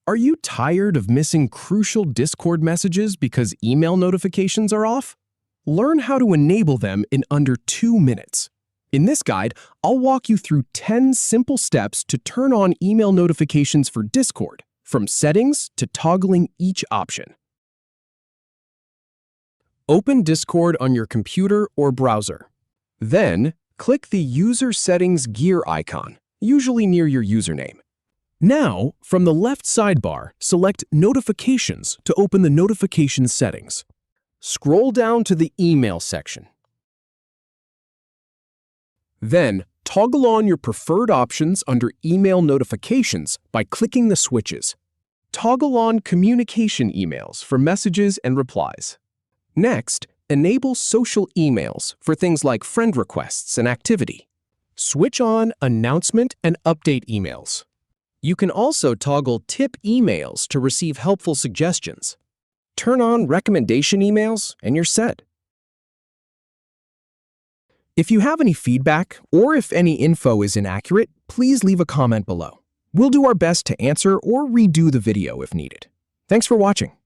Are you tired of missing crucial Discord messages because email notifications are off? Learn how to enable them in under 2 minutes. In this guide, I'll walk you through 10 simple steps to turn on email notifications for Discord, from settings to toggling each option. Open Discord on your computer or browser. Then, click the User Settings gear icon, usually near your username. Now, from the left sidebar, select Notifications to open the Notifications settings. Scroll down to the Email section. Then, toggle on your preferred options under Email Notifications by clicking the switches. Toggle on Communication emails for messages and replies. Next, enable social emails for things like friend requests and activity. Switch on Announcement and Update emails. You can also toggle Tip emails to receive helpful suggestions. Turn on Recommendation emails and you're set. If you have any feedback or if any info is inaccurate, please leave a comment below. We'll do our best to answer or redo the video if needed. Thanks for watching.